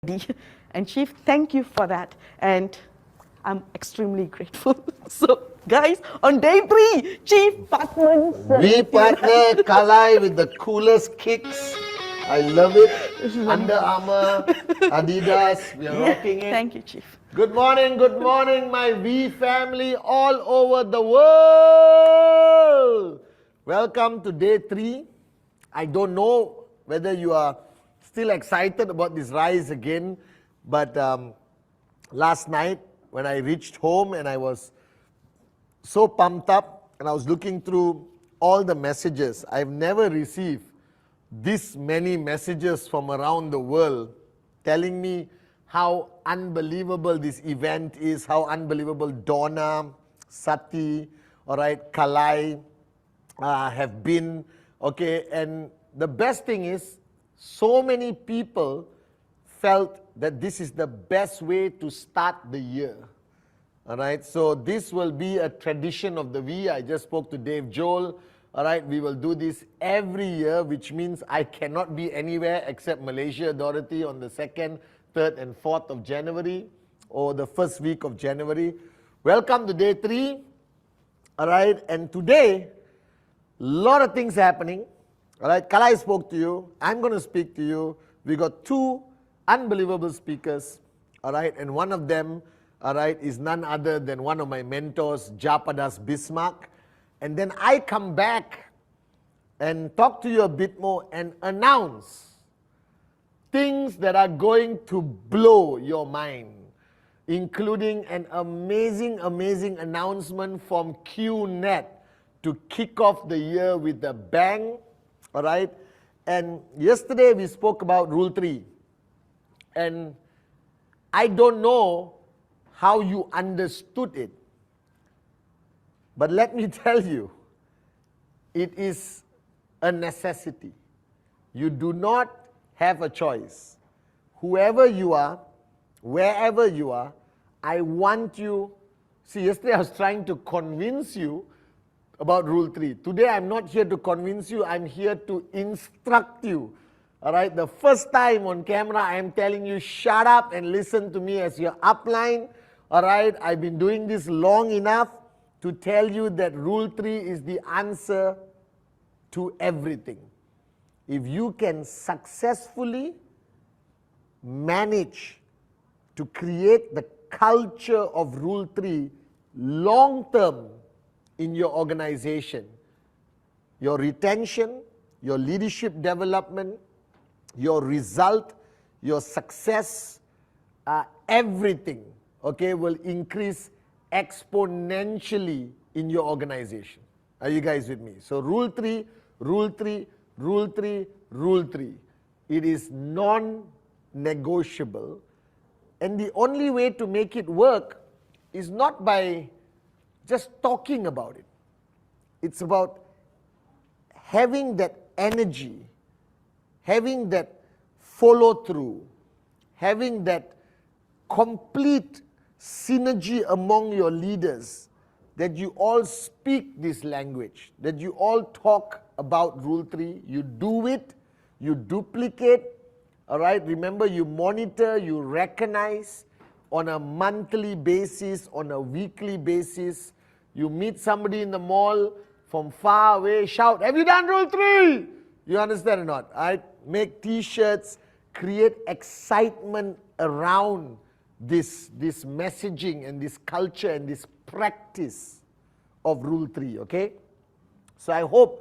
And Chief, thank you for that. And I'm extremely grateful. So, guys, on day 3, Chief partners. We partner Kalai with the coolest kicks. I love it. Under Armour, Adidas, we are rocking it. Thank you, Chief. Good morning, my V family all over the world. Welcome to day 3. I don't know whether you are still excited about this rise again, but last night when I reached home and I was so pumped up and I was looking through all the messages. I've never received this many messages from around the world telling me how unbelievable this event is, how unbelievable Donna, Sati, all right, Kalai have been, okay, and the best thing is so many people felt that this is the best way to start the year. All right, so this will be a tradition of the V. I just spoke to Dave Joel. All right, we will do this every year, which means I cannot be anywhere except Malaysia, Dorothy, on the 2nd, 3rd, and 4th of January, or the first week of January. Welcome to day 3. All right, and today, a lot of things happening. All right, Kalai spoke to you. I'm going to speak to you. We got 2 unbelievable speakers. All right, and one of them, all right, is none other than one of my mentors, Japadas Bismarck. And then I come back and talk to you a bit more and announce things that are going to blow your mind, including an amazing announcement from QNet to kick off the year with a bang. All right, and yesterday we spoke about Rule 3, and I don't know how you understood it, but let me tell you, it is a necessity. You do not have a choice. Whoever you are, wherever you are, I want you, see, yesterday I was trying to convince you about Rule 3. Today I'm not here to convince you, I'm here to instruct you. All right, the first time on camera I am telling you, shut up and listen to me as your upline. All right, I've been doing this long enough to tell you that Rule 3 is the answer to everything. If you can successfully manage to create the culture of Rule 3 long term in your organization, your retention, your leadership development, your result, your success, everything, okay, will increase exponentially in your organization. Are you guys with me? So Rule 3, Rule 3, Rule 3, Rule 3. It is non-negotiable. And the only way to make it work is not by just talking about it. It's about having that energy, having that follow through, having that complete synergy among your leaders, that you all speak this language, that you all talk about Rule 3, you do it, you duplicate, all right? Remember, you monitor, you recognize on a monthly basis, on a weekly basis. You meet somebody in the mall from far away, shout, have you done Rule 3? You understand or not? Right? Make t-shirts, create excitement around this messaging and this culture and this practice of Rule 3, okay? So I hope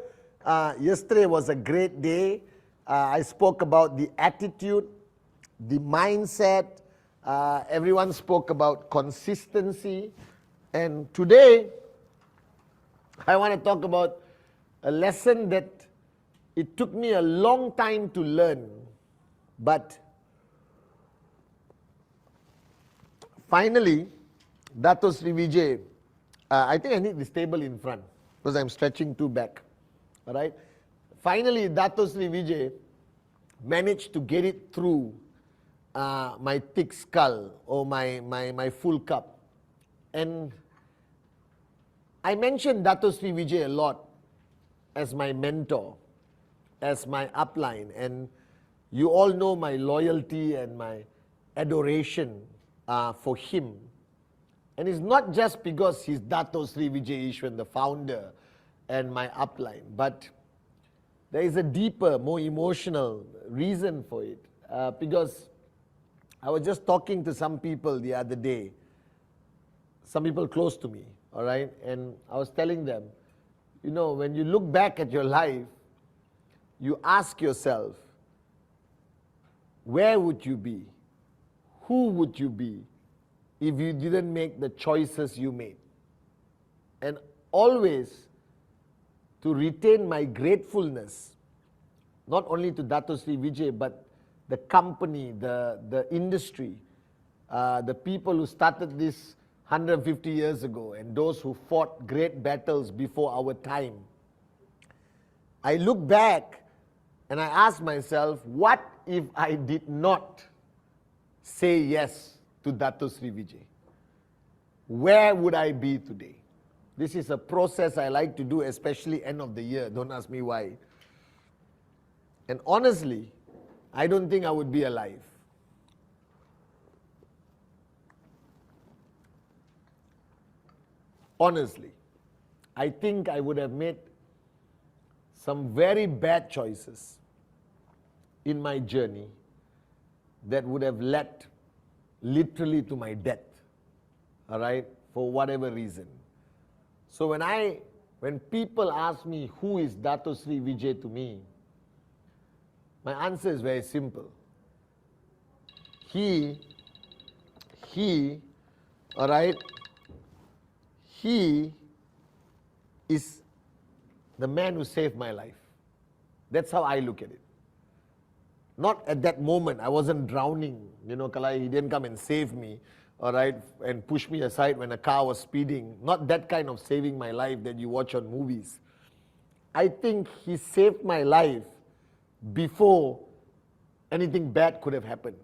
yesterday was a great day. I spoke about the attitude, the mindset. Everyone spoke about consistency. And today, I want to talk about a lesson that it took me a long time to learn, but finally, Dato Sri Vijay, I think I need this table in front because I'm stretching too back. All right. Finally, Dato Sri Vijay managed to get it through my thick skull or my full cup. And I mentioned Dato Sri Vijay a lot as my mentor, as my upline, and you all know my loyalty and my adoration for him. And it's not just because he's Dato Sri Vijay Ishwan, the founder, and my upline, but there is a deeper, more emotional reason for it. Because I was just talking to some people the other day, some people close to me, all right? And I was telling them, you know, when you look back at your life, you ask yourself, where would you be? Who would you be if you didn't make the choices you made? And always to retain my gratefulness, not only to Dato Sri Vijay, but the company, the industry, the people who started this 150 years ago, and those who fought great battles before our time. I look back and I ask myself, what if I did not say yes to Dato Sri Vijay? Where would I be today? This is a process I like to do, especially end of the year. Don't ask me why. And honestly, I don't think I would be alive. Honestly, I think I would have made some very bad choices in my journey that would have led literally to my death, all right, for whatever reason. So when people ask me who is Dato Sri Vijay to me, my answer is very simple. He, all right, he is the man who saved my life. That's how I look at it. Not at that moment, I wasn't drowning, you know, Kalai, he didn't come and save me, all right, and push me aside when a car was speeding. Not that kind of saving my life that you watch on movies. I think he saved my life before anything bad could have happened.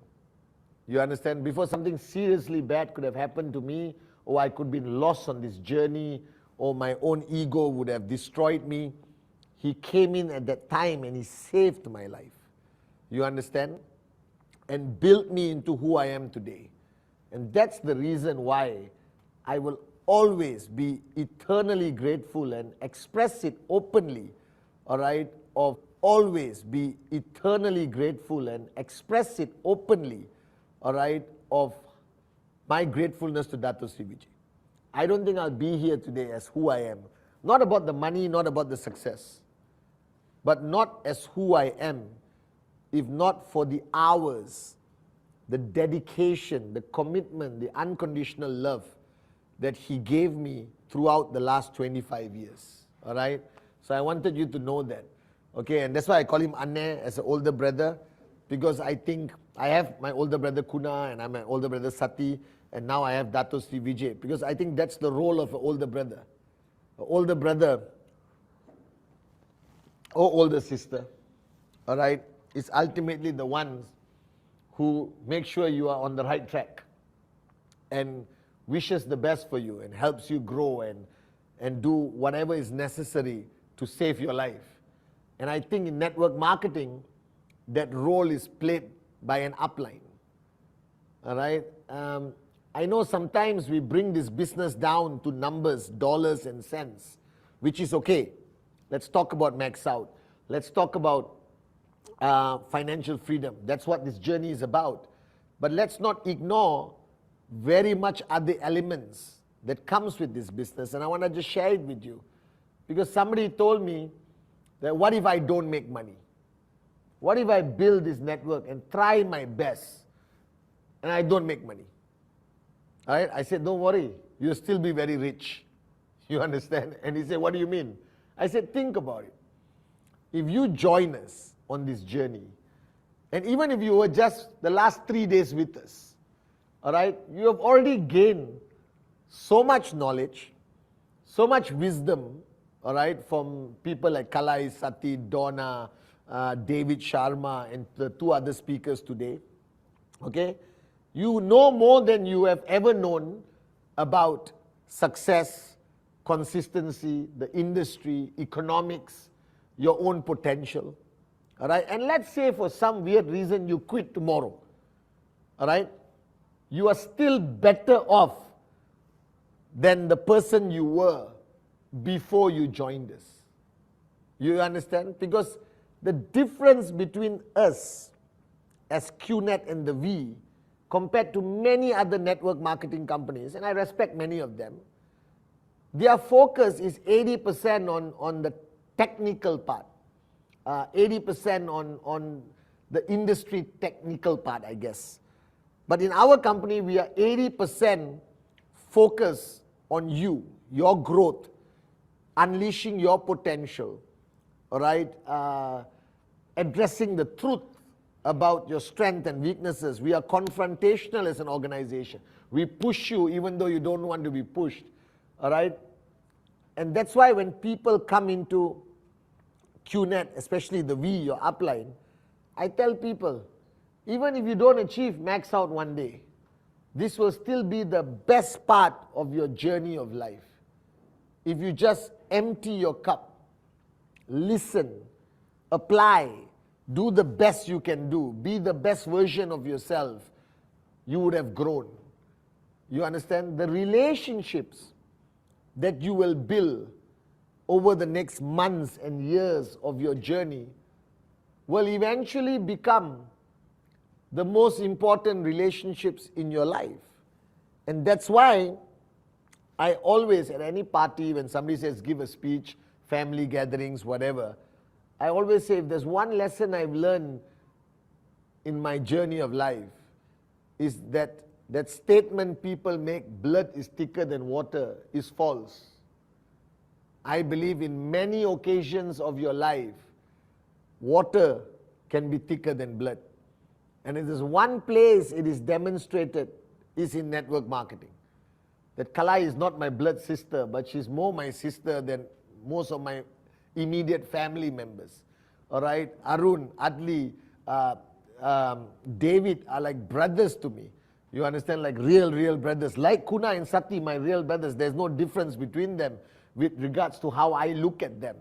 You understand? Before something seriously bad could have happened to me, or I could have been lost on this journey, or my own ego would have destroyed me. He came in at that time and he saved my life. You understand? And built me into who I am today. And that's the reason why I will always be eternally grateful and express it openly, all right, of always be eternally grateful and express it openly, all right, of my gratefulness to Dato Sri Vijay. I don't think I'll be here today as who I am. Not about the money, not about the success, but not as who I am, if not for the hours, the dedication, the commitment, the unconditional love that he gave me throughout the last 25 years, all right? So I wanted you to know that, okay? And that's why I call him Anne as an older brother, because I think I have my older brother Kuna, and I'm my older brother Sati, and now I have Dato Sri Vijay, because I think that's the role of an older brother. An older brother or older sister, all right, is ultimately the ones who make sure you are on the right track and wishes the best for you and helps you grow and do whatever is necessary to save your life. And I think in network marketing, that role is played by an upline, all right? I know sometimes we bring this business down to numbers, dollars and cents, which is okay. Let's talk about max out. Let's talk about financial freedom. That's what this journey is about. But let's not ignore very much other elements that comes with this business. And I want to just share it with you. Because somebody told me that what if I don't make money? What if I build this network and try my best and I don't make money? All right? I said, don't worry, you'll still be very rich. You understand? And he said, what do you mean? I said, think about it. If you join us on this journey, and even if you were just the last 3 days with us, all right, you have already gained so much knowledge, so much wisdom, all right, from people like Kalai, Sati, Donna, David Sharma, and the 2 other speakers today, okay? You know more than you have ever known about success, consistency, the industry, economics, your own potential, all right? And let's say for some weird reason you quit tomorrow. all right, you are still better off than the person you were before you joined us. You understand? Because the difference between us as QNet and the V compared to many other network marketing companies, and I respect many of them, their focus is 80% on the technical part, 80% on the industry technical part, I guess. But in our company, we are 80% focused on you, your growth, unleashing your potential, all right, addressing the truth about your strengths and weaknesses. We are confrontational as an organization. We push you even though you don't want to be pushed, all right? And that's why when people come into QNet, especially the V, your upline, I tell people, even if you don't achieve max out one day, this will still be the best part of your journey of life. If you just empty your cup, listen, apply, do the best you can do, be the best version of yourself, you would have grown. You understand? The relationships that you will build over the next months and years of your journey will eventually become the most important relationships in your life. And that's why I always, at any party, when somebody says give a speech, family gatherings, whatever, I always say if there's one lesson I've learned in my journey of life, is that statement people make, blood is thicker than water, is false. I believe in many occasions of your life, water can be thicker than blood. And if there's one place it is demonstrated, is in network marketing. That Kalai is not my blood sister, but she's more my sister than most of my immediate family members. All right, Arun, Adli, David are like brothers to me. You understand, like real brothers. Like Kuna and Sati, my real brothers. There's no difference between them with regards to how I look at them.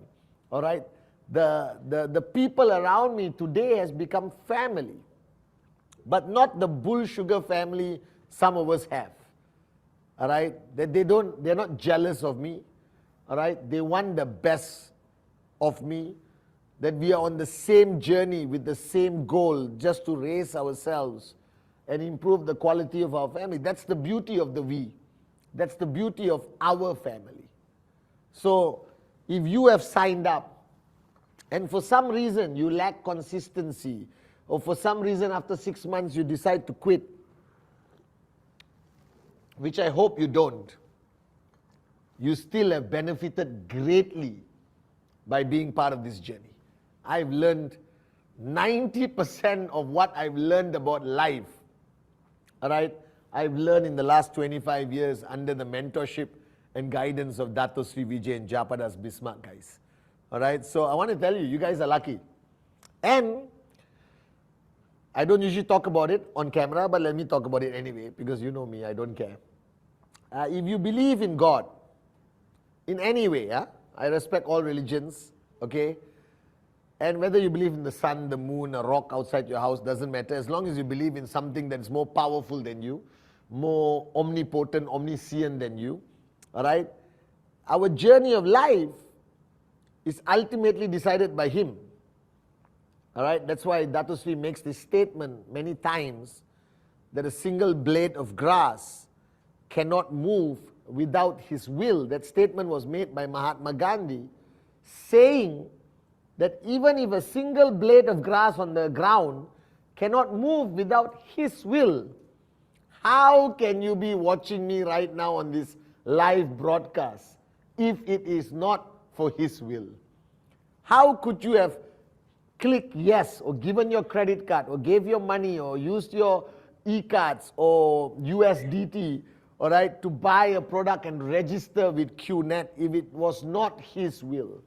All right, the people around me today has become family, but not the bull sugar family some of us have. All right, they're not jealous of me. All right, they want the best of me, that we are on the same journey with the same goal, just to raise ourselves and improve the quality of our family. That's the beauty of the V. That's the beauty of our family. So if you have signed up and for some reason you lack consistency, or for some reason after 6 months you decide to quit, which I hope you don't, you still have benefited greatly by being part of this journey. I've learned 90% of what I've learned about life, all right, I've learned in the last 25 years under the mentorship and guidance of Dato Sri Vijay and Japadas Bismarck, guys. All right, so I want to tell you, you guys are lucky. And I don't usually talk about it on camera, but let me talk about it anyway, because you know me, I don't care. If you believe in God, in any way, I respect all religions, okay? And whether you believe in the sun, the moon, a rock outside your house, doesn't matter. As long as you believe in something that is more powerful than you, more omnipotent, omniscient than you, all right? Our journey of life is ultimately decided by Him. All right, that's why Dato Sri makes this statement many times, that a single blade of grass cannot move without His will. That statement was made by Mahatma Gandhi, saying that even if a single blade of grass on the ground cannot move without His will, how can you be watching me right now on this live broadcast if it is not for His will? How could you have clicked yes, or given your credit card, or gave your money, or used your e-cards or USDT, all right, to buy a product and register with QNet if it was not His will?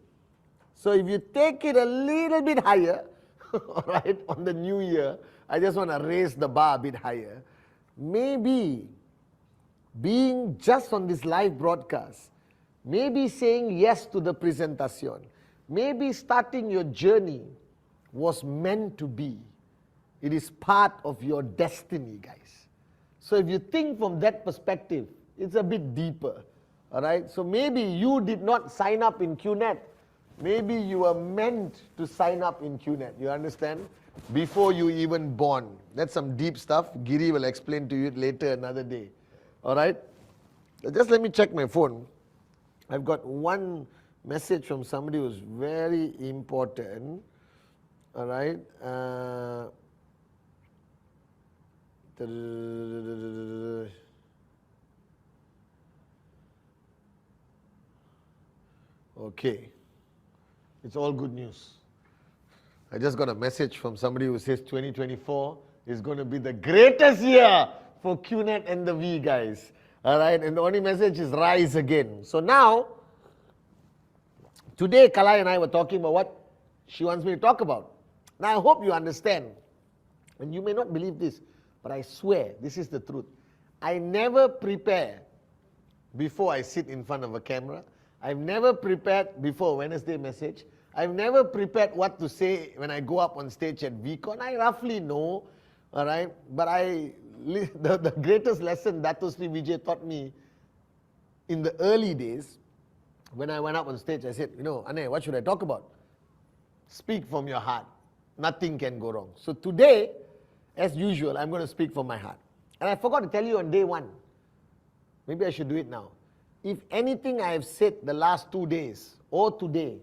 So if you take it a little bit higher, all right, on the new year, I just want to raise the bar a bit higher. Maybe being just on this live broadcast, maybe saying yes to the presentation, maybe starting your journey was meant to be. It is part of your destiny, guys. So if you think from that perspective, it's a bit deeper. All right? So maybe you did not sign up in QNet. Maybe you were meant to sign up in QNet. You understand? Before you even born. That's some deep stuff. Giri will explain to you later another day. All right? Just let me check my phone. I've got one message from somebody who's very important. All right? Okay. It's all good news. I just got a message from somebody who says 2024 is going to be the greatest year for QNet and the V, guys. All right, and the only message is rise again. So now, today Kalai and I were talking about what she wants me to talk about. Now I hope you understand, and you may not believe this, but I swear this is the truth. I never prepare before I sit in front of a camera. I've never prepared before Wednesday message. I've never prepared what to say when I go up on stage at VCon. I roughly know, all right? But the greatest lesson Dato Sri Vijay taught me in the early days, when I went up on stage, I said, Ane, what should I talk about? Speak from your heart. Nothing can go wrong. So today, as usual, I'm going to speak from my heart. And I forgot to tell you on day one. Maybe I should do it now. If anything I have said the last 2 days or today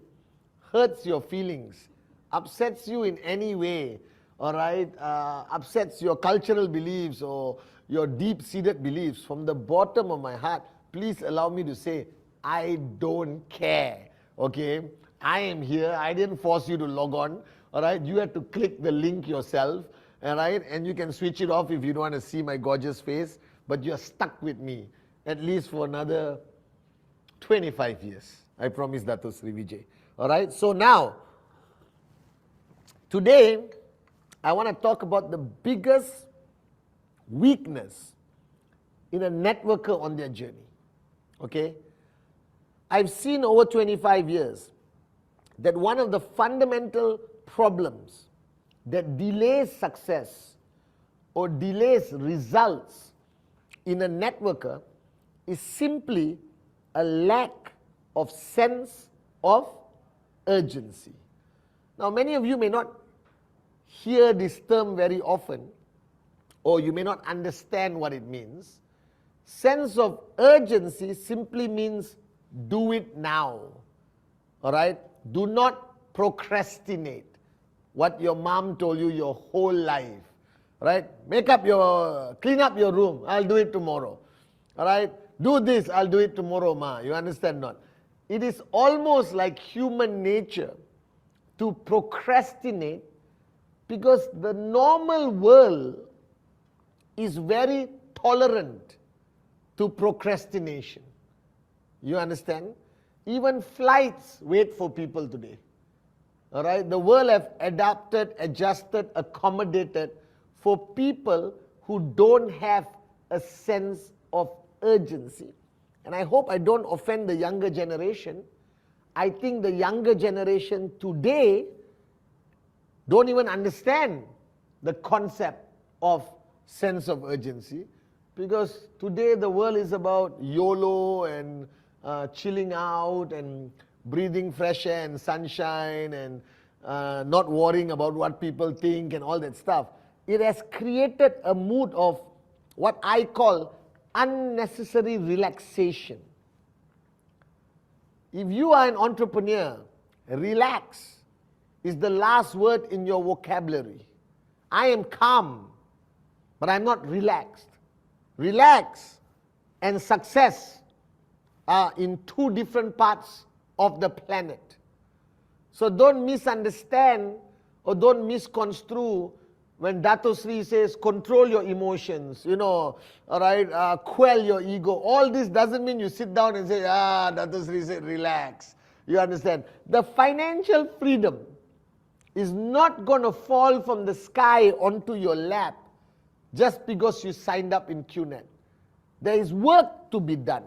hurts your feelings, upsets you in any way, all right, upsets your cultural beliefs or your deep-seated beliefs, from the bottom of my heart, please allow me to say, I don't care, okay? I am here. I didn't force you to log on, all right? You had to click the link yourself, all right? And you can switch it off if you don't want to see my gorgeous face, but you're stuck with me, at least for another 25 years. I promise Dato Sri Vijay. All right, so now, today, I want to talk about the biggest weakness in a networker on their journey. Okay? I've seen over 25 years that one of the fundamental problems that delays success or delays results in a networker is simply a lack of sense of urgency. Now, many of you may not hear this term very often, or you may not understand what it means. Sense of urgency simply means do it now. All right? Do not procrastinate what your mom told you your whole life. Right? Clean up your room. I'll do it tomorrow. All right? Do this. I'll do it tomorrow, ma. You understand not? It is almost like human nature to procrastinate because the normal world is very tolerant to procrastination. You understand? Even flights wait for people today. All right? The world have adapted, adjusted, accommodated for people who don't have a sense of urgency. And I hope I don't offend the younger generation. I think the younger generation today don't even understand the concept of sense of urgency, because today the world is about YOLO and chilling out and breathing fresh air and sunshine and not worrying about what people think and all that stuff. It has created a mood of what I call unnecessary relaxation. If you are an entrepreneur, relax is the last word in your vocabulary. I am calm, but I'm not relaxed. Relax and success are in two different parts of the planet. So don't misunderstand or don't misconstrue when Dato Sri says control your emotions, all right, quell your ego. All this doesn't mean you sit down and say, Dato Sri said relax. You understand? The financial freedom is not going to fall from the sky onto your lap just because you signed up in QNet. There is work to be done.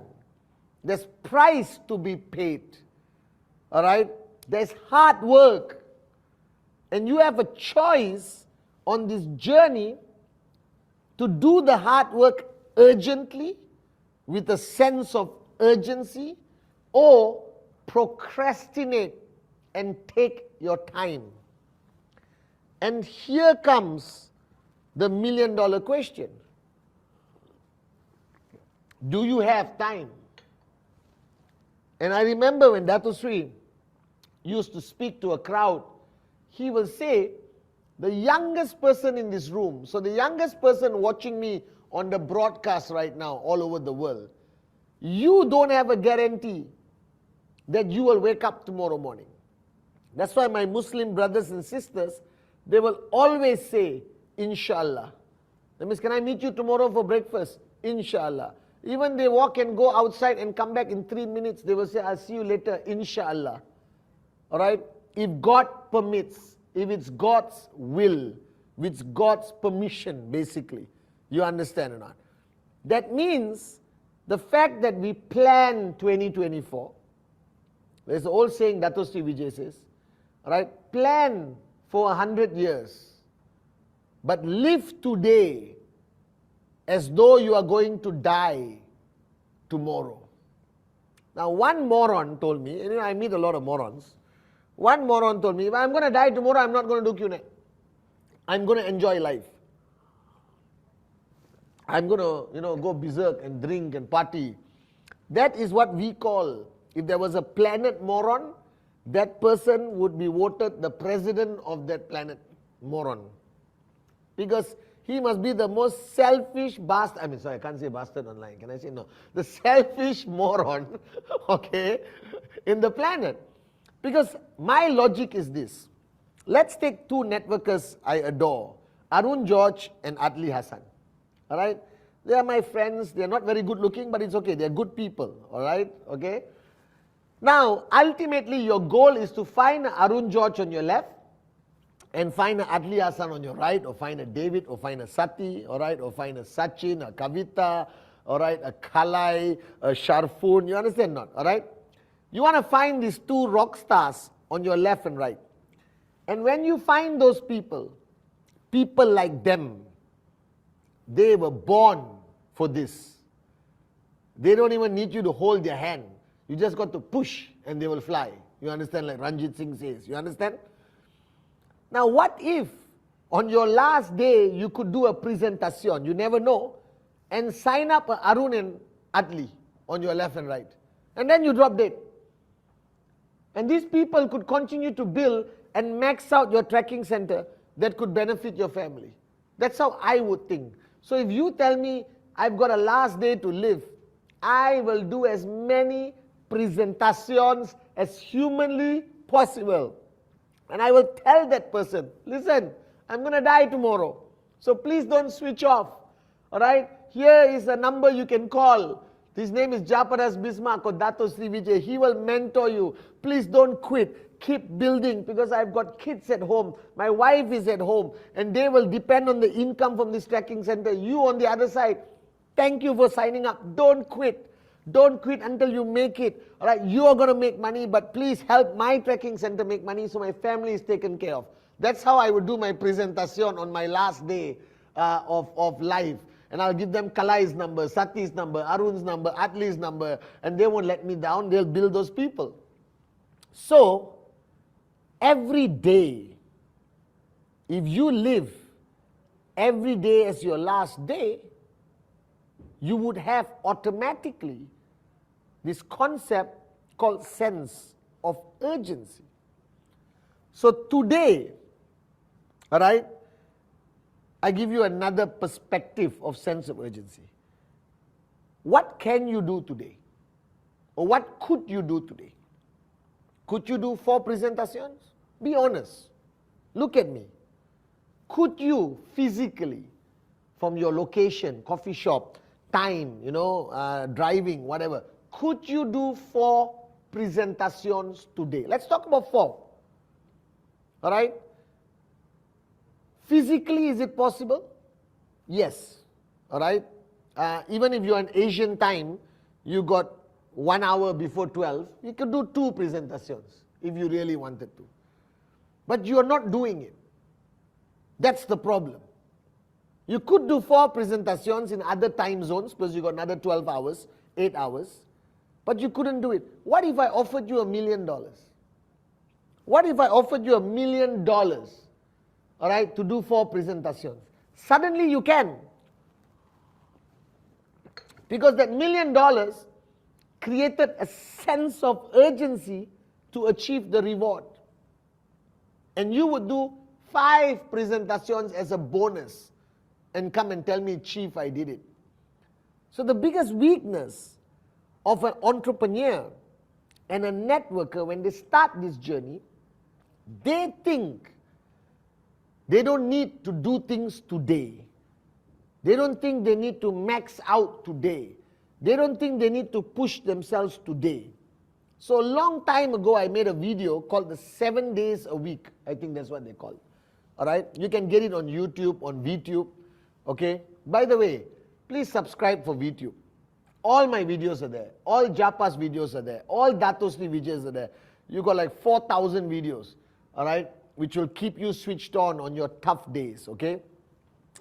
There's price to be paid. All right? There's hard work. And you have a choice on this journey to do the hard work urgently, with a sense of urgency, or procrastinate and take your time? And here comes the million-dollar question. Do you have time? And I remember when Day3 used to speak to a crowd, he will say, the youngest person in this room, so the youngest person watching me on the broadcast right now all over the world, you don't have a guarantee that you will wake up tomorrow morning. That's why my Muslim brothers and sisters, they will always say, Inshallah. That means, can I meet you tomorrow for breakfast? Inshallah. Even they walk and go outside and come back in 3 minutes, they will say, I'll see you later, Inshallah. Alright? If God permits, if it's God's will, with God's permission, basically. You understand or not? That means the fact that we plan 2024, there's an old saying Dato Sri Vijay says, right? Plan for 100 years, but live today as though you are going to die tomorrow. Now, one moron told me, and I meet a lot of morons, one moron told me, if I'm going to die tomorrow, I'm not going to do Q&A. I'm going to enjoy life. I'm going to, go berserk and drink and party. That is what we call, if there was a planet moron, that person would be voted the president of that planet moron. Because he must be the most selfish bastard. I mean, sorry, I can't say bastard online. Can I say no? The selfish moron, okay, in the planet. Because my logic is this. Let's take two networkers I adore, Arun George and Adli Hassan. All right? They are my friends. They are not very good looking, but it's okay. They are good people. All right? Okay? Now, ultimately, your goal is to find Arun George on your left and find Adli Hassan on your right, or find a David, or find a Sati, all right, or find a Sachin, a Kavita, all right, a Kalai, a Sharfoon. You understand not? All right? You want to find these two rock stars on your left and right. And when you find those people, people like them, they were born for this. They don't even need you to hold their hand. You just got to push and they will fly. You understand, like Ranjit Singh says. You understand? Now, what if on your last day you could do a presentation, you never know, and sign up Arun and Adli on your left and right. And then you drop dead. And these people could continue to build and max out your tracking center that could benefit your family. That's how I would think. So if you tell me I've got a last day to live, I will do as many presentations as humanly possible. And I will tell that person, listen, I'm going to die tomorrow. So please don't switch off. All right? Here is a number you can call. His name is Japaras Bismarck or Dato Sri Vijay. He will mentor you. Please don't quit. Keep building, because I've got kids at home. My wife is at home. And they will depend on the income from this tracking center. You on the other side, thank you for signing up. Don't quit. Don't quit until you make it. All right, you are going to make money, but please help my tracking center make money so my family is taken care of. That's how I would do my presentation on my last day of life. And I'll give them Kalai's number, Sati's number, Arun's number, Adli's number, and they won't let me down. They'll build those people. So, every day, if you live every day as your last day, you would have automatically this concept called sense of urgency. So today, all right, I give you another perspective of sense of urgency. What can you do today? Or what could you do today? Could you do 4 presentations? Be honest. Look at me. Could you physically, from your location, coffee shop, time, driving, whatever, could you do 4 presentations today? Let's talk about 4. All right? Physically, is it possible? Yes. All right? Even if you're an Asian time, you got 1 hour before 12, you could do 2 presentations if you really wanted to. But you're not doing it. That's the problem. You could do 4 presentations in other time zones because you got another 12 hours, 8 hours, but you couldn't do it. What if I offered you $1 million? What if I offered you $1 million, all right, to do 4 presentations? Suddenly you can. Because that $1 million created a sense of urgency to achieve the reward. And you would do 5 presentations as a bonus and come and tell me, Chief, I did it. So the biggest weakness of an entrepreneur and a networker when they start this journey, they think they don't need to do things today. They don't think they need to max out today. They don't think they need to push themselves today. So a long time ago, I made a video called the 7 days a week. I think that's what they call it. All right? You can get it on YouTube, on VTube. Okay? By the way, please subscribe for VTube. All my videos are there. All Japa's videos are there. All Dato Sri videos are there. You got like 4,000 videos. All right? Which will keep you switched on your tough days. Okay?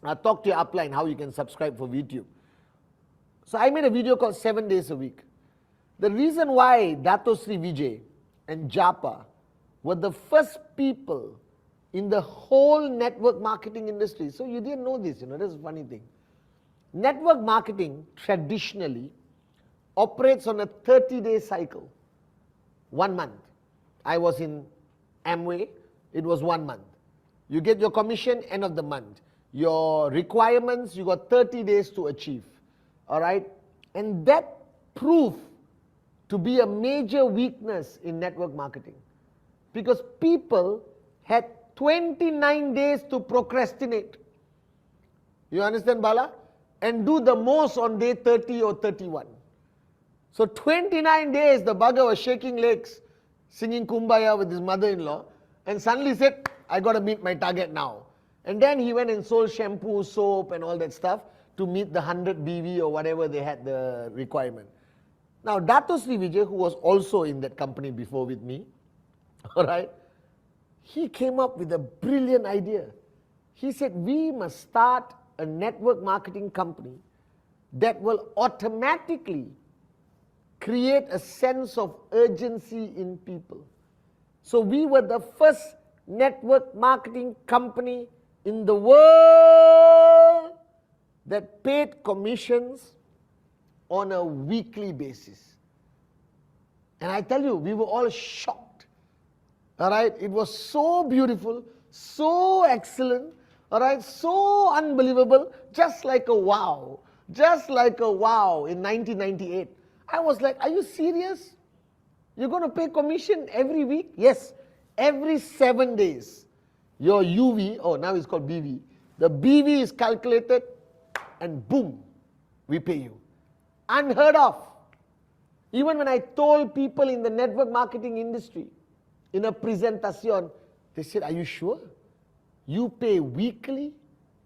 I'll talk to you upline how you can subscribe for VTube. So I made a video called 7 days a week. The reason why Dato Sri Vijay and Japa were the first people in the whole network marketing industry. So you didn't know this, that's a funny thing. Network marketing traditionally operates on a 30-day cycle. 1 month. I was in Amway, it was 1 month. You get your commission end of the month. Your requirements, you got 30 days to achieve. All right? And that proved to be a major weakness in network marketing. Because people had 29 days to procrastinate. You understand, Bala? And do the most on day 30 or 31. So 29 days, the bugger was shaking legs, singing Kumbaya with his mother-in-law, and suddenly said, I got to meet my target now. And then he went and sold shampoo, soap, and all that stuff to meet the 100 BV or whatever they had the requirement. Now, Dato Sri Vijay, who was also in that company before with me, all right, he came up with a brilliant idea. He said, we must start a network marketing company that will automatically create a sense of urgency in people. So we were the first network marketing company in the world that paid commissions on a weekly basis. And I tell you, we were all shocked. All right, it was so beautiful, so excellent, all right, so unbelievable, just like a wow. Just like a wow in 1998. I was like, are you serious? You're going to pay commission every week? Yes, every 7 days. Your UV, oh now it's called BV. The BV is calculated and boom, we pay you. Unheard of. Even when I told people in the network marketing industry, in a presentation, they said, are you sure? You pay weekly?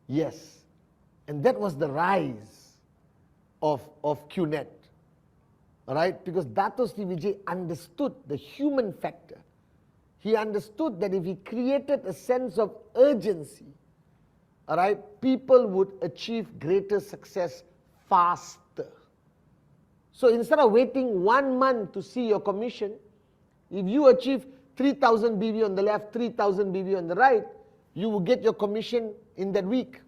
Yes. And that was the rise of QNet. All right? Because Dato Sri Vijay understood the human factor. He understood that if he created a sense of urgency, all right, people would achieve greater success faster. So instead of waiting 1 month to see your commission, if you achieve 3,000 BV on the left, 3,000 BV on the right, you will get your commission in that week.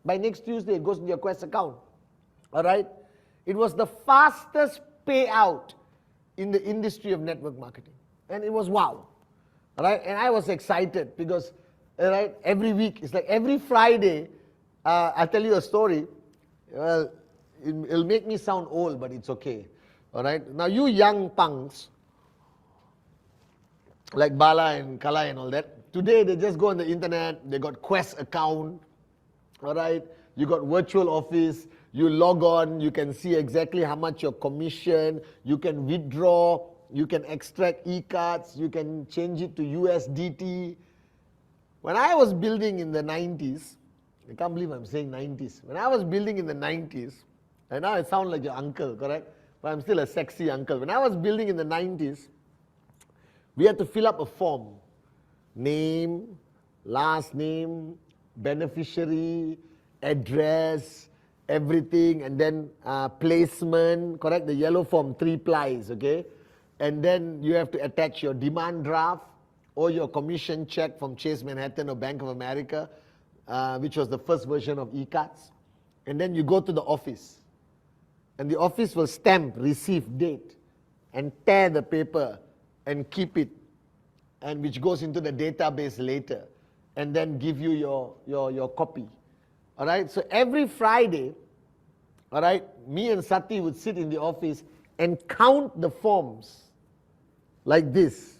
By next Tuesday, it goes into your Quest account. All right? It was the fastest payout in the industry of network marketing. And it was wow. All right? And I was excited because, all right, every week, it's like every Friday, I'll tell you a story. Well, it'll make me sound old, but it's okay. All right? Now, you young punks, like Bala and Kala and all that, today they just go on the internet, they got Quest account, all right? You got virtual office, you log on, you can see exactly how much your commission, you can withdraw, you can extract e-cards, you can change it to USDT. When I was building in the 90s, I can't believe I'm saying 90s. When I was building in the 90s, and now I sound like your uncle, correct? But I'm still a sexy uncle. When I was building in the 90s, we had to fill up a form. Name, last name, beneficiary, address, everything, and then placement, correct? The yellow form, 3 plies, okay? And then you have to attach your demand draft or your commission check from Chase Manhattan or Bank of America, which was the first version of e-cards. And then you go to the office. And the office will stamp receive date and tear the paper and keep it, and which goes into the database later, and then give you your copy. All right, so every Friday, all right, me and Sati would sit in the office and count the forms like this,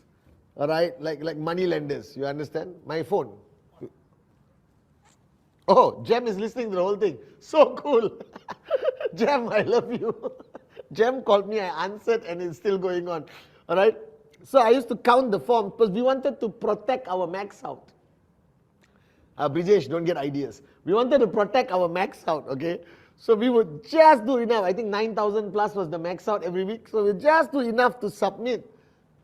all right, like money lenders, you understand? My phone. Oh, Jem is listening to the whole thing. So cool. Jem, I love you. Jem called me, I answered, and it's still going on. All right? So I used to count the forms because we wanted to protect our max out. Brijesh, don't get ideas. We wanted to protect our max out, okay? So we would just do enough. I think 9,000 plus was the max out every week. So we just do enough to submit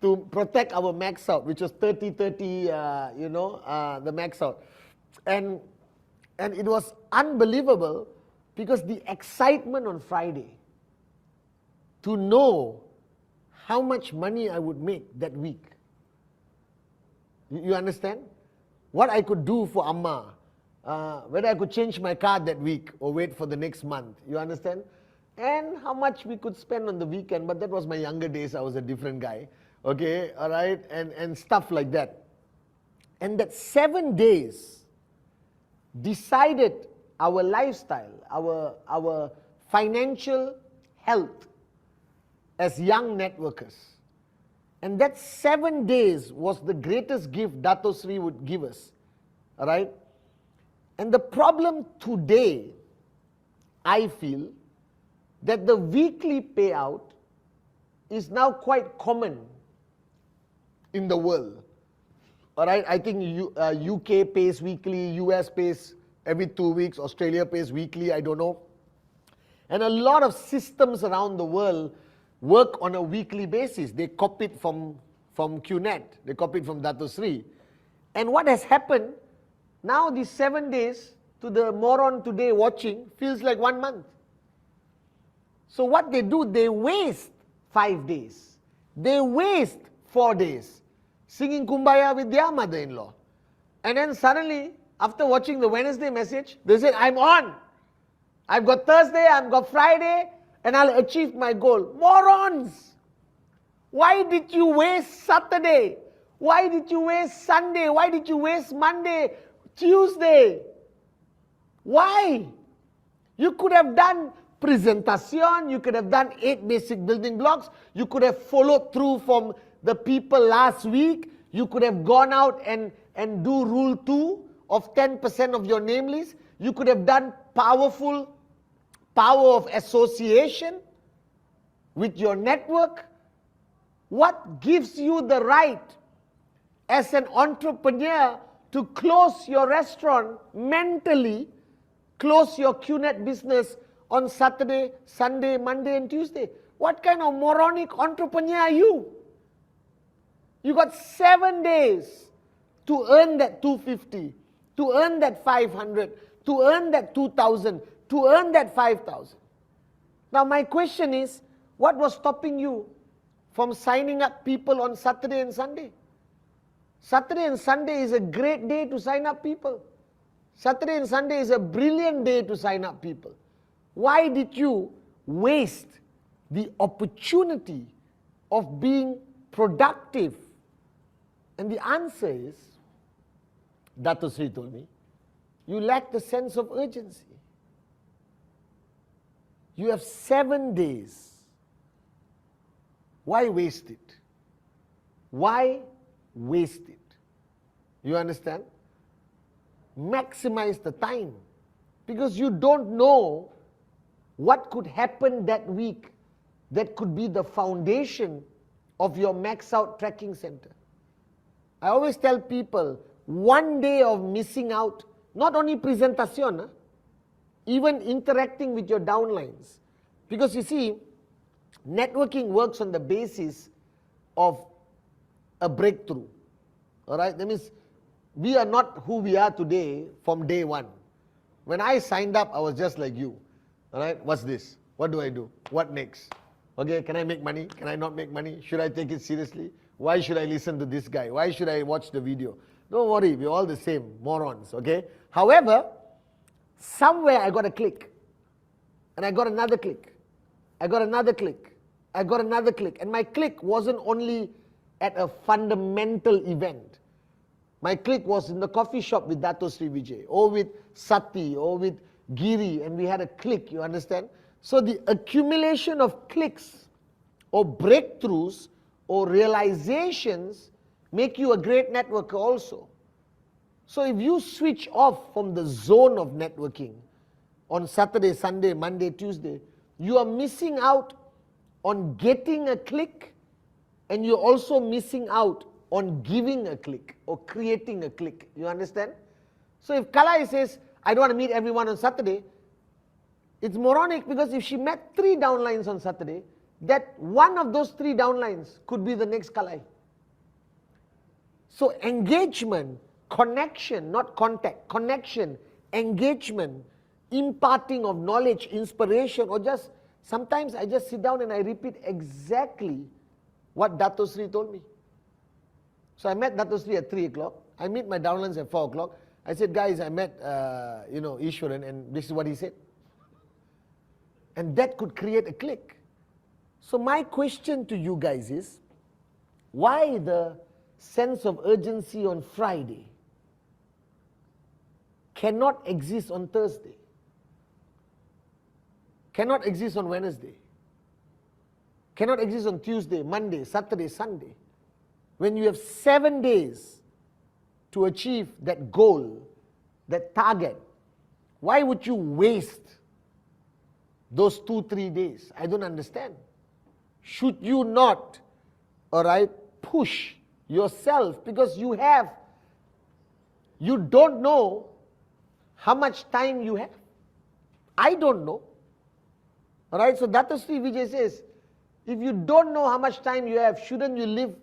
to protect our max out, which was 30, the max out. And it was unbelievable because the excitement on Friday to know how much money I would make that week. You understand? What I could do for Amma, whether I could change my car that week or wait for the next month. You understand? And how much we could spend on the weekend, but that was my younger days, I was a different guy. Okay, all right, and stuff like that. And that 7 days decided our lifestyle, our financial health as young networkers. And that 7 days was the greatest gift Dato Sri would give us. All right? And the problem today, I feel, that the weekly payout is now quite common in the world. All right, I think UK pays weekly, US pays every 2 weeks, Australia pays weekly, I don't know. And a lot of systems around the world work on a weekly basis. They copy it from QNet, they copy it from Dato Sri. And what has happened, now these 7 days, to the moron today watching, feels like 1 month. So what they do, they waste 5 days. They waste 4 days singing Kumbaya with their mother-in-law. And then suddenly, after watching the Wednesday message, they said, I'm on. I've got Thursday, I've got Friday, and I'll achieve my goal. Morons! Why did you waste Saturday? Why did you waste Sunday? Why did you waste Monday, Tuesday? Why? You could have done presentation, you could have done 8 basic building blocks, you could have followed through from the people last week, you could have gone out and do rule 2 of 10% of your name list, you could have done power of association with your network. What gives you the right as an entrepreneur to close your restaurant mentally, close your QNet business on Saturday, Sunday, Monday and Tuesday? What kind of moronic entrepreneur are you? You got 7 days to earn that 250, to earn that 500, to earn that 2,000, to earn that 5,000. Now my question is, what was stopping you from signing up people on Saturday and Sunday? Saturday and Sunday is a great day to sign up people. Saturday and Sunday is a brilliant day to sign up people. Why did you waste the opportunity of being productive? And the answer is, Dato Sri told me, you lack the sense of urgency. You have 7 days. Why waste it? Why waste it? You understand? Maximize the time. Because you don't know what could happen that week that could be the foundation of your max out tracking center. I always tell people, 1 day of missing out, not only presentation, even interacting with your downlines. Because you see, networking works on the basis of a breakthrough. All right? That means we are not who we are today from day one. When I signed up, I was just like you. All right, what's this? What do I do? What next? Okay, can I make money? Can I not make money? Should I take it seriously? Why should I listen to this guy? Why should I watch the video? Don't worry, we're all the same, morons, okay? However, somewhere I got a click. And I got another click. I got another click. I got another click. And my click wasn't only at a fundamental event. My click was in the coffee shop with Dato Sri Vijay, or with Sati, or with Giri, and we had a click, you understand? So the accumulation of clicks, or breakthroughs, or realizations make you a great networker also. So if you switch off from the zone of networking on Saturday, Sunday, Monday, Tuesday, you are missing out on getting a click, and you're also missing out on giving a click or creating a click. You understand? So if Kalai says, I don't want to meet everyone on Saturday, it's moronic, because if she met 3 downlines on Saturday, that one of those 3 downlines could be the next Kalai. So engagement, connection, not contact, connection, engagement, imparting of knowledge, inspiration, or just, sometimes I just sit down and I repeat exactly what Dato Sri told me. So I met Dato Sri at 3 o'clock. I meet my downlines at 4 o'clock. I said, guys, I met, Ishwaran, and this is what he said. And that could create a click. So my question to you guys is, why the sense of urgency on Friday cannot exist on Thursday? Cannot exist on Wednesday? Cannot exist on Tuesday, Monday, Saturday, Sunday? When you have 7 days to achieve that goal, that target, why would you waste those 2-3 days? I don't understand. Should you not, all right, push yourself, because you don't know how much time you have. I don't know. All right, so Dato Sri Vijay says, if you don't know how much time you have, shouldn't you live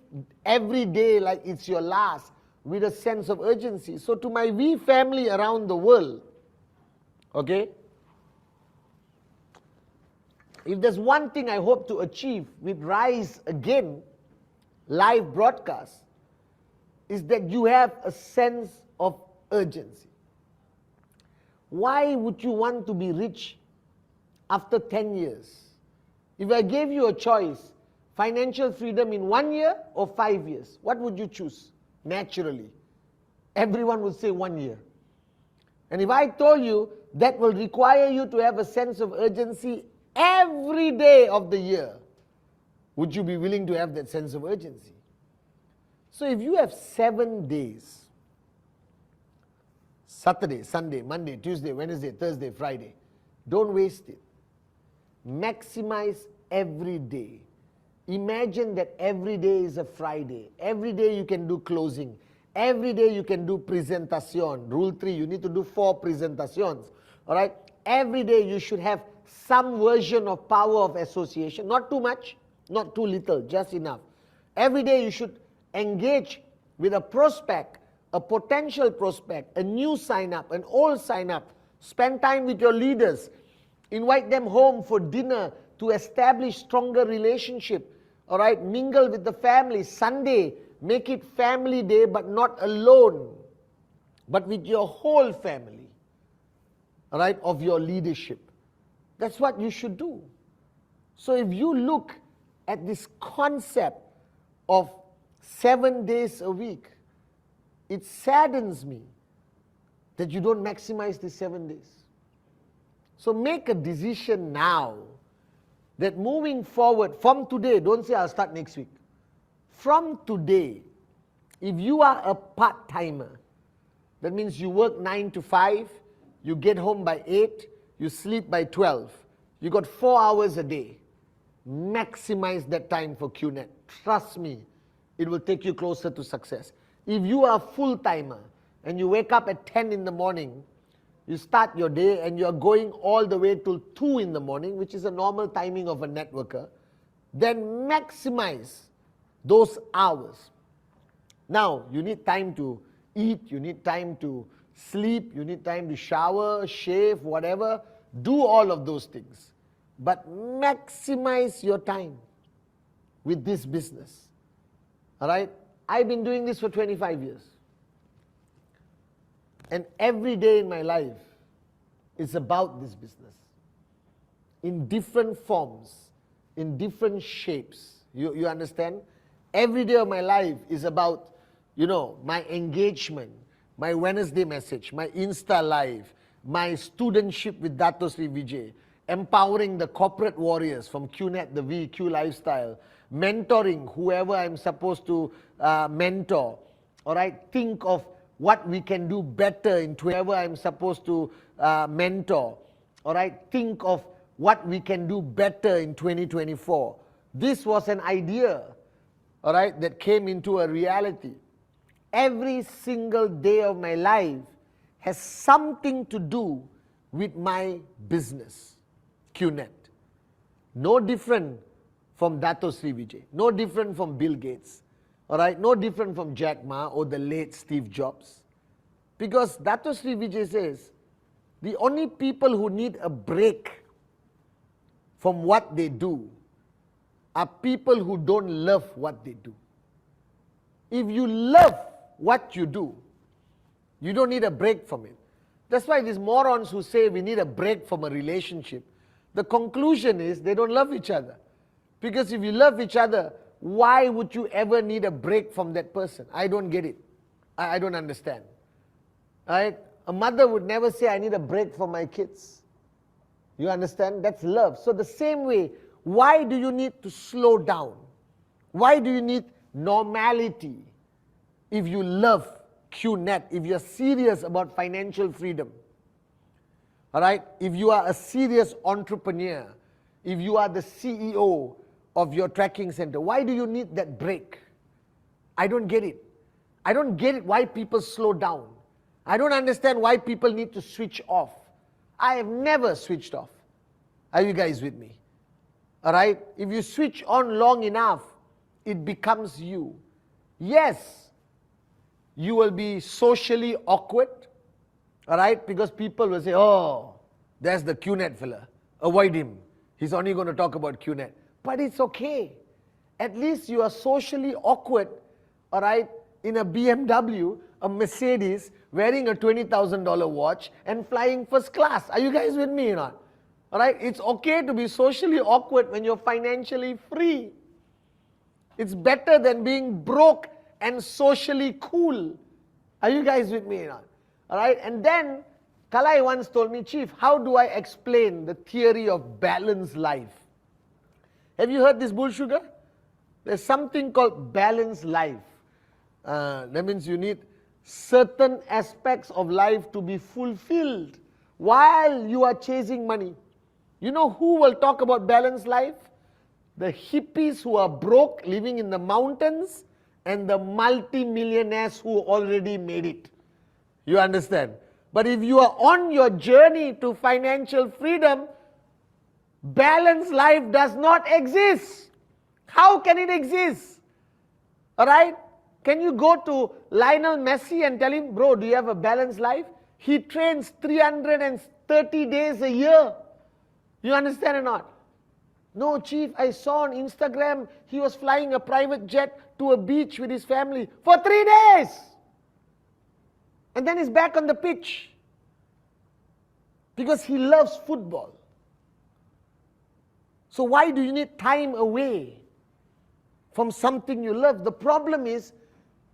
every day like it's your last with a sense of urgency? So to my V family around the world, okay, if there's one thing I hope to achieve with Rise Again live broadcast, is that you have a sense of urgency. Why would you want to be rich after 10 years? If I gave you a choice, financial freedom in 1 year or 5 years, what would you choose? Naturally, everyone would say 1 year. And if I told you that will require you to have a sense of urgency every day of the year, would you be willing to have that sense of urgency? So if you have 7 days, Saturday, Sunday, Monday, Tuesday, Wednesday, Thursday, Friday, don't waste it. Maximize every day. Imagine that every day is a Friday. Every day you can do closing. Every day you can do presentation. Rule 3, you need to do 4 presentations. All right? Every day you should have some version of power of association. Not too much, not too little, just enough. Every day you should engage with a prospect, a potential prospect, a new sign-up, an old sign-up. Spend time with your leaders. Invite them home for dinner to establish stronger relationship. All right, mingle with the family. Sunday, make it family day, but not alone, but with your whole family. All right, of your leadership. That's what you should do. So if you look at this concept of 7 days a week, it saddens me that you don't maximize these 7 days. So make a decision now that moving forward from today, don't say I'll start next week. From today, if you are a part-timer, that means you work 9 to 5, you get home by 8, you sleep by 12, you got 4 hours a day. Maximize that time for QNet. Trust me, it will take you closer to success. If you are a full-timer and you wake up at 10 in the morning, you start your day and you're going all the way till 2 in the morning, which is a normal timing of a networker, then maximize those hours. Now, you need time to eat, you need time to sleep, you need time to shower, shave, whatever. Do all of those things. But maximize your time with this business. All right? I've been doing this for 25 years. And every day in my life is about this business. In different forms, in different shapes. You understand? Every day of my life is about, my engagement, my Wednesday message, my Insta Live, my studentship with Dato Sri Vijay, empowering the corporate warriors from QNet, the VQ lifestyle, mentoring whoever I'm supposed to mentor. All right? Think of what we can do better in whoever I'm supposed to mentor. All right? Think of what we can do better in 2024. This was an idea, all right, that came into a reality. Every single day of my life has something to do with my business, QNet. No different from Dato Sri Vijay, no different from Bill Gates, all right, no different from Jack Ma or the late Steve Jobs. Because Dato Sri Vijay says, the only people who need a break from what they do are people who don't love what they do. If you love what you do, you don't need a break from it. That's why these morons who say we need a break from a relationship, the conclusion is they don't love each other. Because if you love each other, why would you ever need a break from that person? I don't get it. I don't understand. Right? A mother would never say, I need a break from my kids. You understand? That's love. So the same way, why do you need to slow down? Why do you need normality if you love QNet, if you're serious about financial freedom? All right? If you are a serious entrepreneur, if you are the CEO of your tracking center, why do you need that break? I don't get it. I don't get it why people slow down. I don't understand why people need to switch off. I have never switched off. Are you guys with me? All right? If you switch on long enough, it becomes you. Yes, you will be socially awkward. All right? Because people will say, oh, there's the QNet fella. Avoid him. He's only going to talk about QNet. But it's okay. At least you are socially awkward, all right, in a BMW, a Mercedes, wearing a $20,000 watch and flying first class. Are you guys with me or not? All right? It's okay to be socially awkward when you're financially free. It's better than being broke and socially cool. Are you guys with me or not? All right? And then, Kalai once told me, Chief, how do I explain the theory of balanced life? Have you heard this bull sugar? There's something called balanced life. That means you need certain aspects of life to be fulfilled while you are chasing money. You know who will talk about balanced life? The hippies who are broke, living in the mountains, and the multi-millionaires who already made it. You understand? But if you are on your journey to financial freedom, balanced life does not exist. How can it exist? All right? Can you go to Lionel Messi and tell him, bro, do you have a balanced life? He trains 330 days a year. You understand or not? No, Chief, I saw on Instagram he was flying a private jet to a beach with his family for 3 days. And then he's back on the pitch. Because he loves football. So why do you need time away from something you love? The problem is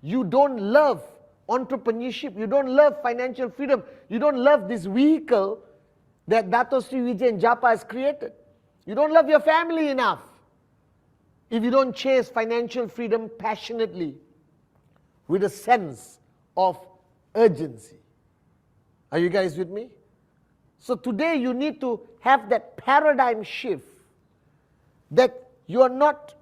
you don't love entrepreneurship. You don't love financial freedom. You don't love this vehicle that Dato Sri Vijay and Japa has created. You don't love your family enough if you don't chase financial freedom passionately with a sense of urgency. Are you guys with me? So today you need to have that paradigm shift that you are not,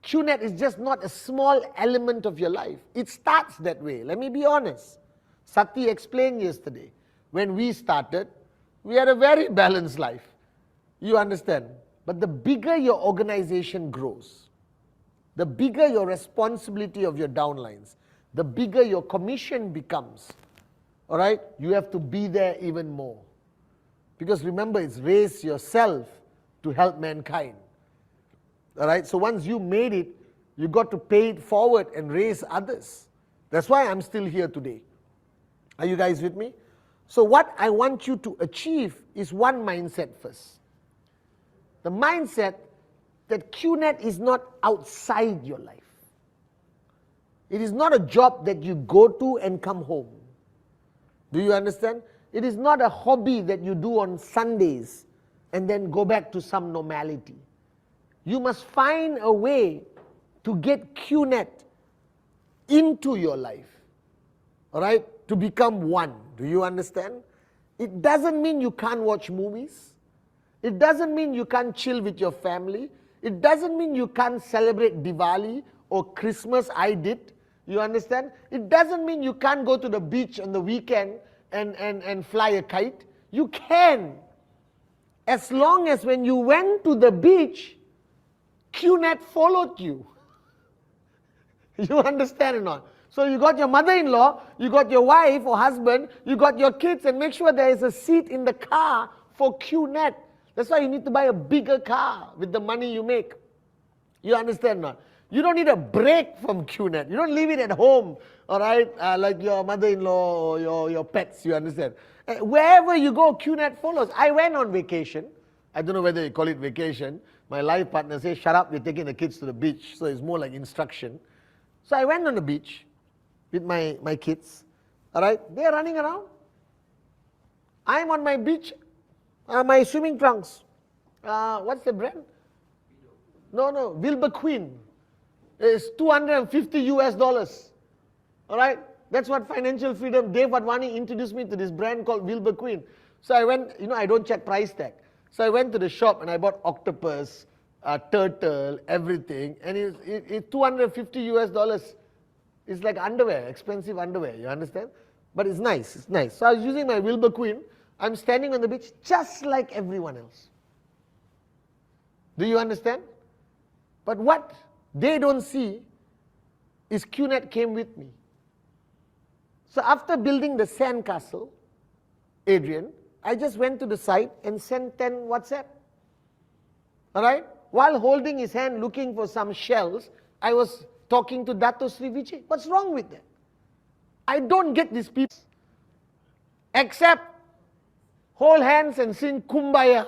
QNet is just not a small element of your life. It starts that way. Let me be honest. Sati explained yesterday, when we started, we had a very balanced life. You understand? But the bigger your organization grows, the bigger your responsibility of your downlines, the bigger your commission becomes. All right? You have to be there even more. Because remember, it's raise yourself to help mankind. All right? So once you made it, you got to pay it forward and raise others. That's why I'm still here today. Are you guys with me? So what I want you to achieve is one mindset first. The mindset that QNet is not outside your life. It is not a job that you go to and come home. Do you understand? It is not a hobby that you do on Sundays and then go back to some normality. You must find a way to get QNet into your life. All right? To become one. Do you understand? It doesn't mean you can't watch movies. It doesn't mean you can't chill with your family. It doesn't mean you can't celebrate Diwali or Christmas. I did. You understand? It doesn't mean you can't go to the beach on the weekend and fly a kite. You can. As long as when you went to the beach, QNet followed you. You understand or not? So you got your mother-in-law, you got your wife or husband, you got your kids, and make sure there is a seat in the car for QNet. That's why you need to buy a bigger car with the money you make. You understand or not? You don't need a break from QNet. You don't leave it at home, all right, like your mother-in-law or your pets, you understand? Wherever you go, QNet follows. I went on vacation. I don't know whether you call it vacation. My life partner says, shut up, we're taking the kids to the beach. So it's more like instruction. So I went on the beach with my kids, all right? They're running around. I'm on my beach, my swimming trunks. What's the brand? No, Wilbur Queen. It's $250 US. All right? That's what financial freedom, Dave Advani introduced me to this brand called Wilbur Queen. So I went, I don't check price tag. So I went to the shop and I bought octopus, turtle, everything. And it's $250 US. It's like underwear, expensive underwear, you understand? But it's nice, it's nice. So I was using my Wilbur Queen. I'm standing on the beach just like everyone else. Do you understand? But what they don't see is QNet came with me. So after building the sandcastle, Adrian, I just went to the site and sent 10 WhatsApp. All right? While holding his hand looking for some shells, I was talking to Dato Sri Vijay. What's wrong with that? I don't get these people except hold hands and sing Kumbaya.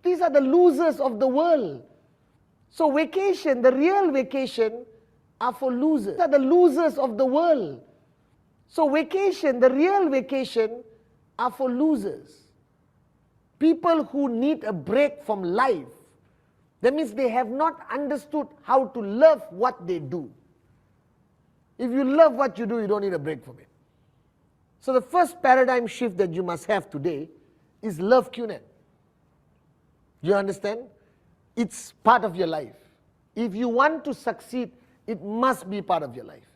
These are the losers of the world. So vacation, the real vacation, are for losers. These are the losers of the world. So vacation, the real vacation, are for losers. People who need a break from life. That means they have not understood how to love what they do. If you love what you do, you don't need a break from it. So the first paradigm shift that you must have today is love QNet. You understand? It's part of your life. If you want to succeed, it must be part of your life.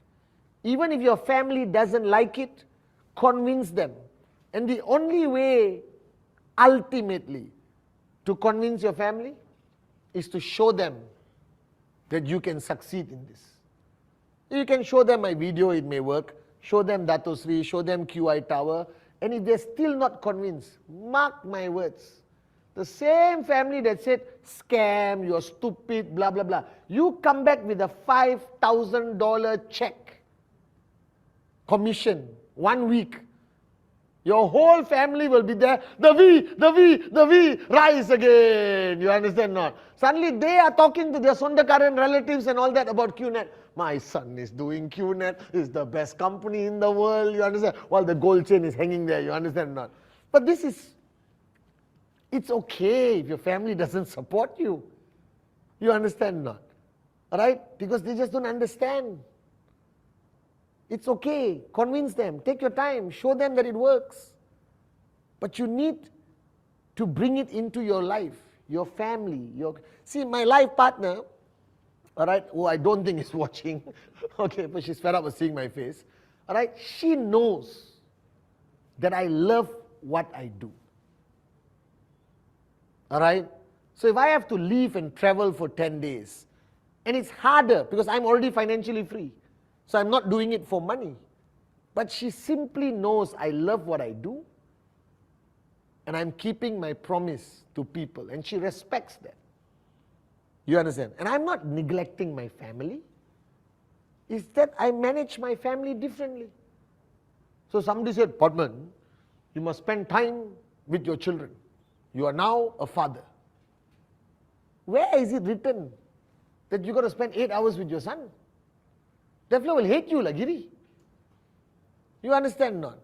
Even if your family doesn't like it, convince them. And the only way, ultimately, to convince your family is to show them that you can succeed in this. You can show them my video, it may work. Show them Dato Sri, show them QI Tower. And if they're still not convinced, mark my words. The same family that said, scam, you're stupid, blah, blah, blah. You come back with a $5,000 check, commission, 1 week. Your whole family will be there. The V, rise again. You understand not? Suddenly they are talking to their Sondakaran relatives and all that about QNet. My son is doing QNet. It's the best company in the world. You understand? While the gold chain is hanging there. You understand not? But this is, it's okay if your family doesn't support you. You understand not? Alright? Because they just don't understand. It's okay. Convince them. Take your time. Show them that it works. But you need to bring it into your life, your family. See, my life partner, all right, who I don't think is watching, okay, but she's fed up with seeing my face, all right, she knows that I love what I do. All right? So if I have to leave and travel for 10 days, and it's harder because I'm already financially free. So I'm not doing it for money. But she simply knows I love what I do, and I'm keeping my promise to people, and she respects that. You understand? And I'm not neglecting my family. It's that I manage my family differently. So somebody said, Padman, you must spend time with your children. You are now a father. Where is it written that you're going to spend 8 hours with your son? That fellow will hate you, like Giri. You understand not?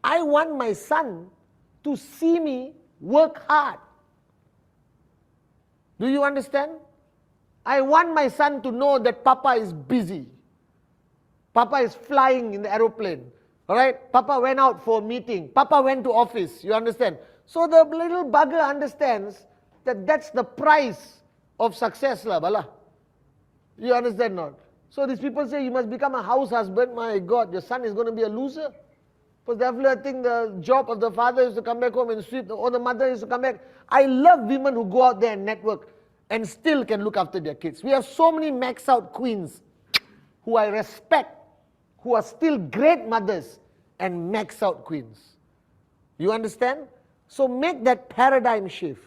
I want my son to see me work hard. Do you understand? I want my son to know that Papa is busy. Papa is flying in the aeroplane. Alright? Papa went out for a meeting. Papa went to office. You understand? So the little bugger understands that that's the price of success, lah, bala. You understand not? So these people say you must become a house husband. My God, your son is going to be a loser. Because definitely I think the job of the father is to come back home and sweep, or the mother is to come back. I love women who go out there and network and still can look after their kids. We have so many max out queens who I respect, who are still great mothers and max out queens. You understand? So make that paradigm shift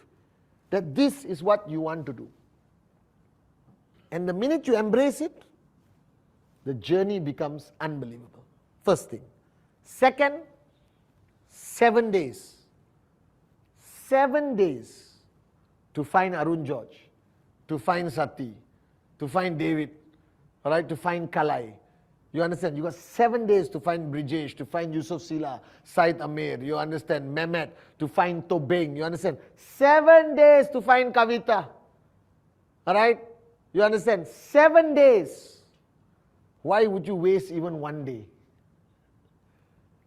that this is what you want to do. And the minute you embrace it, the journey becomes unbelievable. First thing. Second, 7 days. 7 days to find Arun George, to find Sati, to find David, all right, to find Kalai. You understand? You got 7 days to find Brijesh, to find Yusuf Sila, Said Amir, you understand? Mehmet, to find Tobeng, you understand? 7 days to find Kavita. All right? You understand? 7 days. Why would you waste even 1 day?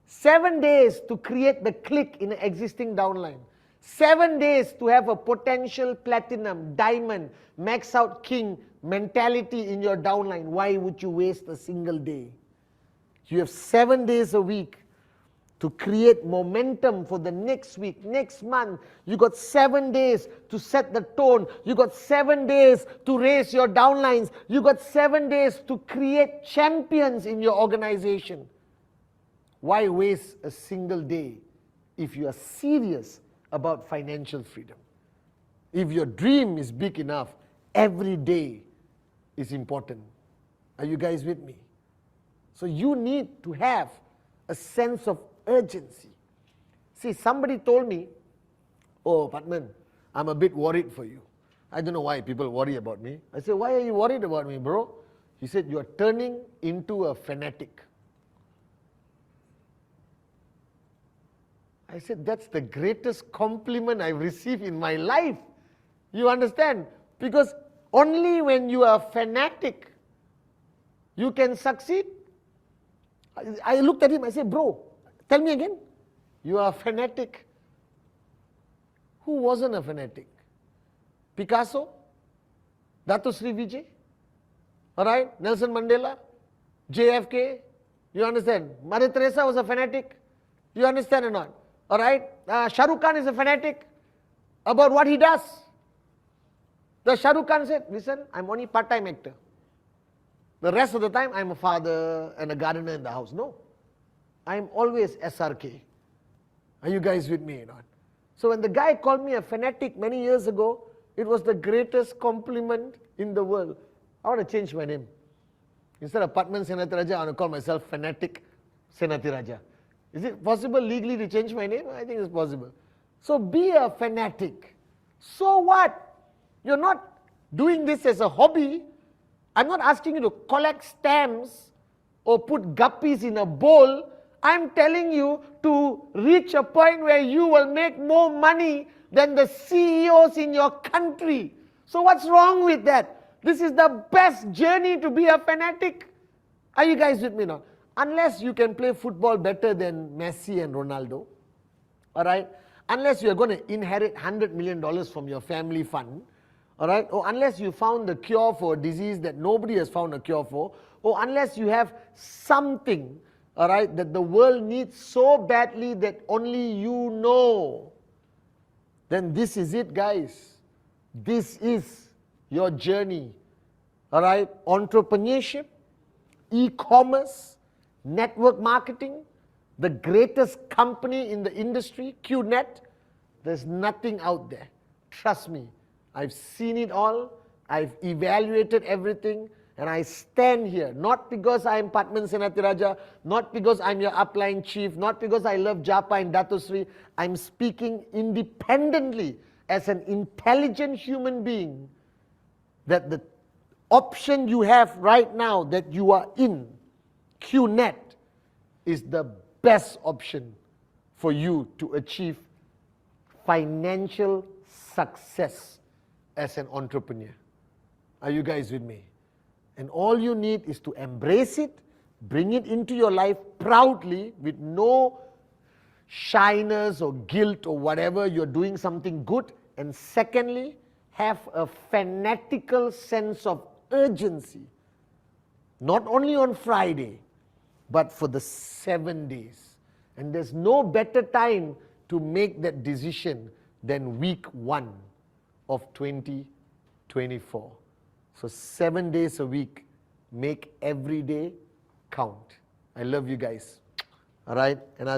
7 days to create the click in an existing downline. 7 days to have a potential platinum, diamond, max out king mentality in your downline. Why would you waste a single day? You have 7 days a week to create momentum for the next week, next month. You got 7 days to set the tone. You got 7 days to raise your downlines. You got 7 days to create champions in your organization. Why waste a single day if you are serious about financial freedom? If your dream is big enough, every day is important. Are you guys with me? So you need to have a sense of urgency. See, somebody told me, oh, Patman, I'm a bit worried for you. I don't know why people worry about me. I said, why are you worried about me, bro? He said, you are turning into a fanatic. I said, that's the greatest compliment I've received in my life. You understand? Because only when you are fanatic, you can succeed. I looked at him, I said, bro, tell me again. You are a fanatic. Who wasn't a fanatic? Picasso? Dato Sri Vijay? Alright? Nelson Mandela? JFK? You understand? Mother Teresa was a fanatic. You understand or not? Alright? Shah Rukh Khan is a fanatic about what he does. The Shah Rukh Khan said, listen, I'm only part-time actor. The rest of the time, I'm a father and a gardener in the house. No. I'm always SRK. Are you guys with me or not? So when the guy called me a fanatic many years ago, it was the greatest compliment in the world. I want to change my name. Instead of Patman Senatiraja, I want to call myself Fanatic Senatiraja. Is it possible legally to change my name? I think it's possible. So be a fanatic. So what? You're not doing this as a hobby. I'm not asking you to collect stamps or put guppies in a bowl. I'm telling you to reach a point where you will make more money than the CEOs in your country. So what's wrong with that? This is the best journey to be a fanatic. Are you guys with me now? Unless you can play football better than Messi and Ronaldo, all right? Unless you are going to inherit $100 million from your family fund, all right? Or unless you found the cure for a disease that nobody has found a cure for, or unless you have something, all right, that the world needs so badly that only you know, then this is it, guys. This is your journey, all right? Entrepreneurship, e-commerce, network marketing, the greatest company in the industry, QNet. There's nothing out there. Trust me, I've seen it all, I've evaluated everything, and I stand here, not because I'm Patman Senatiraja, not because I'm your upline chief, not because I love Japa and Dato Sri. I'm speaking independently as an intelligent human being, that the option you have right now that you are in, QNet, is the best option for you to achieve financial success as an entrepreneur. Are you guys with me? And all you need is to embrace it, bring it into your life proudly with no shyness or guilt or whatever. You're doing something good. And secondly, have a fanatical sense of urgency, not only on Friday, but for the 7 days. And there's no better time to make that decision than week 1 of 2024. So 7 days a week, make every day count. I love you guys. All right, and I'll